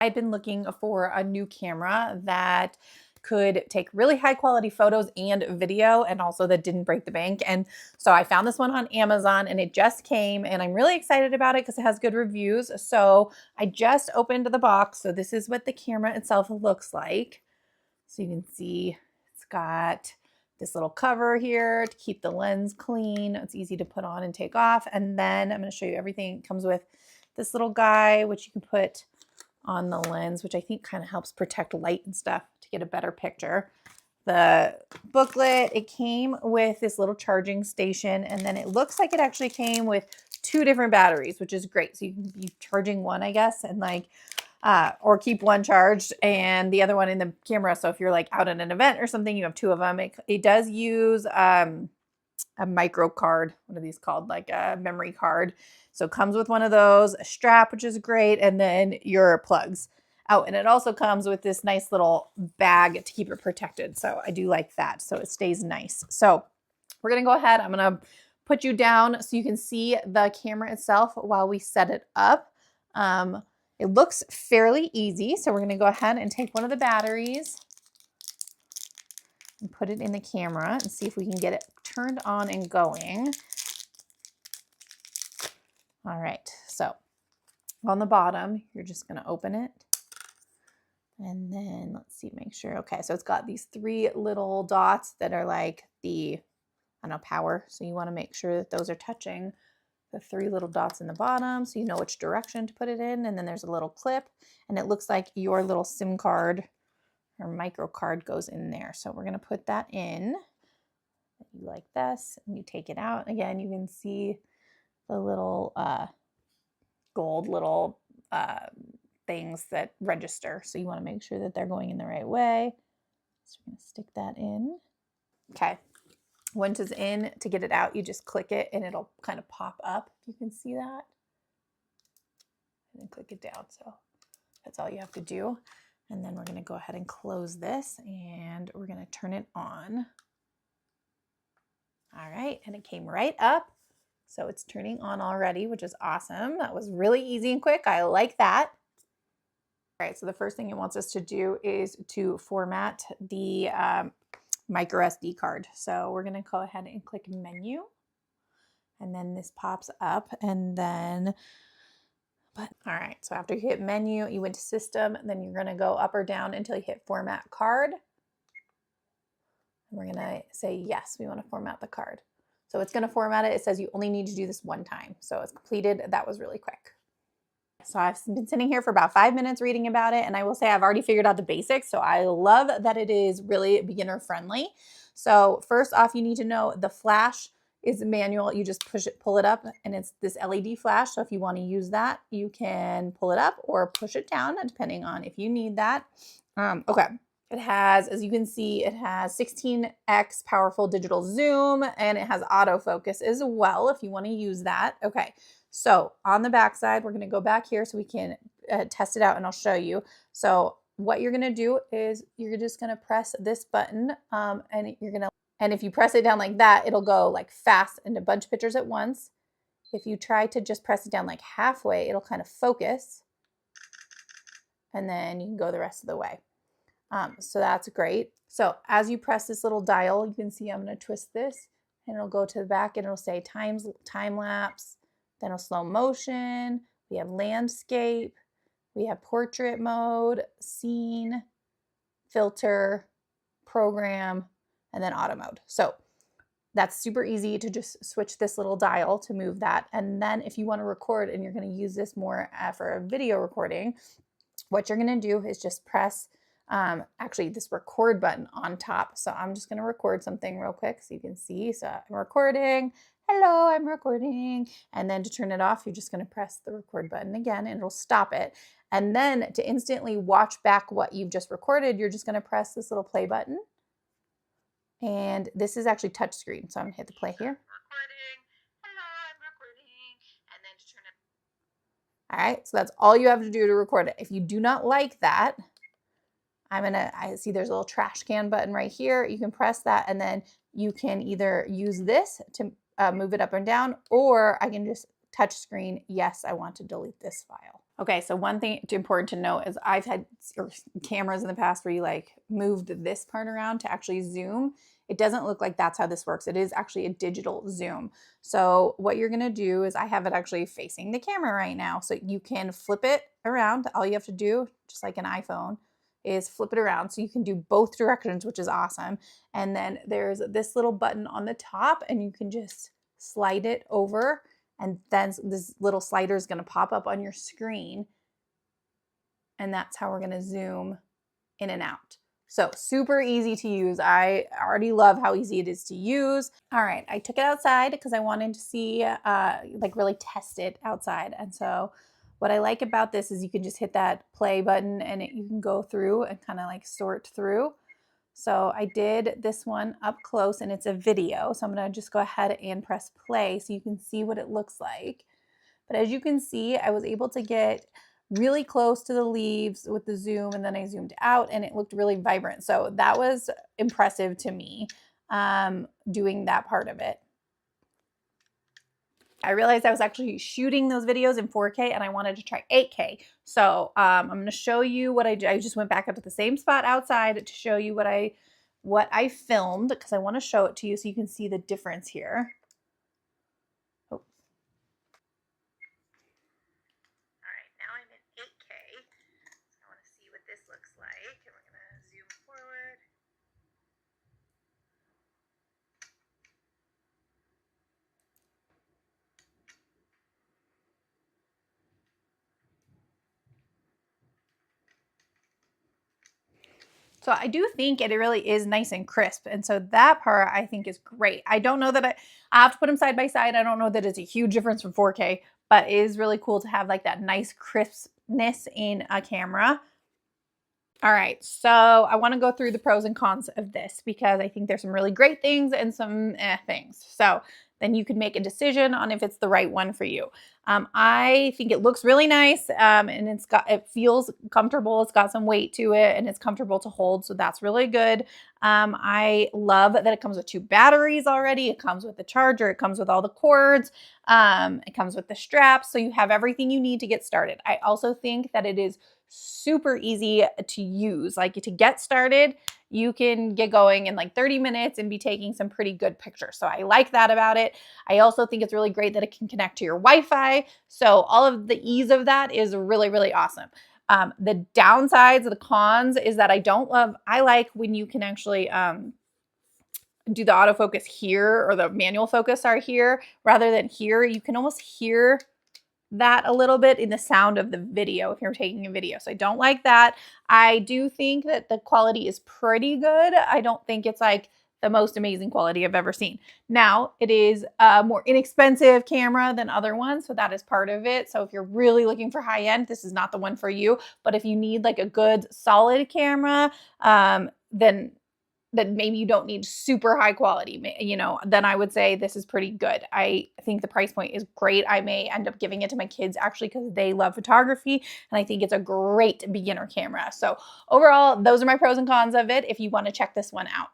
I'd been looking for a new camera that could take really high quality photos and video, and also that didn't break the bank. And so I found this one on Amazon and it just came, and I'm really excited about it because it has good reviews. So I just opened the box. So this is what the camera itself looks like. So you can see it's got this little cover here to keep the lens clean. It's easy to put on and take off. And then I'm going to show you everything. It comes with this little guy, which you can put on the lens, which I think kind of helps protect light and stuff to get a better picture. The booklet, it came with this little charging station, and then it looks like it actually came with 2 different batteries, which is great. So you can be charging one, I guess, and like, or keep one charged and the other one in the camera. So if you're like out at an event or something, you have 2 of them. It does use a micro card. What are these called? Like a memory card. So it comes with one of those, a strap, which is great, and then your plugs. Oh, and it also comes with this nice little bag to keep it protected. So I do like that. So it stays nice. So we're going to go ahead. I'm going to put you down so you can see the camera itself while we set it up. It looks fairly easy. So we're going to go ahead and take one of the batteries and put it in the camera and see if we can get it turned on and going. All right, so on the bottom, you're just gonna open it. And then let's see, make sure. Okay, so it's got these 3 little dots that are like the, I don't know, power. So you wanna make sure that those are touching the 3 little dots in the bottom so you know which direction to put it in. And then there's a little clip, and it looks like your little SIM card or micro card goes in there. So we're gonna put that in. You like this, and you take it out. Again, you can see the little gold little things that register. So you want to make sure that they're going in the right way. So we're going to stick that in. Okay. Once it's in, to get it out, you just click it and it'll kind of pop up. You can see that. And then click it down. So that's all you have to do. And then we're going to go ahead and close this, and we're going to turn it on. All right. And it came right up. So it's turning on already, which is awesome. That was really easy and quick. I like that. All right, so the first thing it wants us to do is to format the micro SD card. So we're gonna go ahead and click menu, and then this pops up, and then, all right, so after you hit menu, you went to system, then you're gonna go up or down until you hit format card. And we're gonna say, yes, we wanna format the card. So it's going to format it. It says you only need to do this one time. So it's completed. That was really quick. So I've been sitting here for about 5 minutes reading about it, and I will say I've already figured out the basics. So I love that it is really beginner friendly. So first off, you need to know the flash is manual. You just pull it up, and it's this LED flash. So if you want to use that, you can pull it up or push it down, depending on if you need that. Okay. It has, as you can see, it has 16x powerful digital zoom, and it has autofocus as well if you want to use that. Okay, so on the back side, we're going to go back here so we can test it out, and I'll show you. So what you're going to do is you're just going to press this button, and if you press it down like that, it'll go like fast into a bunch of pictures at once. If you try to just press it down like halfway, it'll kind of focus, and then you can go the rest of the way. So that's great. So as you press this little dial, you can see I'm going to twist this, and it'll go to the back, and it'll say time lapse, then it'll slow motion. We have landscape, we have portrait mode, scene, filter, program, and then auto mode. So that's super easy to just switch this little dial to move that. And then if you want to record and you're going to use this more for a video recording, what you're going to do is just press actually this record button on top. So I'm just going to record something real quick so you can see. So I'm recording. Hello, I'm recording. And then to turn it off, you're just going to press the record button again, and it'll stop it. And then to instantly watch back what you've just recorded, you're just going to press this little play button. And this is actually touch screen. So I'm going to hit the play here. Hello, I'm recording. And then to turn it. All right, so that's all you have to do to record it. If you do not like that, I see there's a little trash can button right here. You can press that, and then you can either use this to move it up and down, or I can just touch screen. Yes, I want to delete this file. Okay, so one thing important to note is I've had cameras in the past where you like moved this part around to actually zoom. It doesn't look like that's how this works. It is actually a digital zoom. So what you're gonna do is I have it actually facing the camera right now. So you can flip it around. All you have to do, just like an iPhone, is flip it around. So you can do both directions, which is awesome. And then there's this little button on the top and you can just slide it over, and then this little slider is going to pop up on your screen, and that's how we're going to zoom in and out. So super easy to use. I already love how easy it is to use. All right, I took it outside because I wanted to see, like really test it outside. And so what I like about this is you can just hit that play button and you can go through and kind of like sort through. So I did this one up close and it's a video. So I'm gonna just go ahead and press play so you can see what it looks like. But as you can see, I was able to get really close to the leaves with the zoom, and then I zoomed out and it looked really vibrant. So that was impressive to me, doing that part of it. I realized I was actually shooting those videos in 4K and I wanted to try 8K. So I'm going to show you what I did. I just went back up to the same spot outside to show you what I filmed, because I want to show it to you so you can see the difference here. Oh. All right, now I'm in 8K. I want to see what this looks like, and we're going to zoom forward. So I do think it really is nice and crisp. And so that part I think is great. I don't know that I have to put them side by side. I don't know that it's a huge difference from 4K, but it is really cool to have like that nice crispness in a camera. All right, so I want to go through the pros and cons of this because I think there's some really great things and some things. So then you can make a decision on if it's the right one for you. I think it looks really nice, and it feels comfortable. It's got some weight to it, and it's comfortable to hold, so that's really good. I love that it comes with 2 batteries already. It comes with the charger. It comes with all the cords. It comes with the straps, so you have everything you need to get started. I also think that it is super easy to use. Like, to get started, you can get going in like 30 minutes and be taking some pretty good pictures. So I like that about it. I also think it's really great that it can connect to your Wi-Fi. So all of the ease of that is really, really awesome. The downsides, the cons, is that I like when you can actually do the autofocus here, or the manual focus are here rather than here. You can almost hear that a little bit in the sound of the video if you're taking a video. So I don't like that. I do think that the quality is pretty good. I don't think it's like the most amazing quality I've ever seen. Now, it is a more inexpensive camera than other ones, so that is part of it. So if you're really looking for high end, this is not the one for you. But if you need like a good solid camera, then maybe you don't need super high quality, then I would say this is pretty good. I think the price point is great. I may end up giving it to my kids actually because they love photography, and I think it's a great beginner camera. So overall, those are my pros and cons of it if you want to check this one out.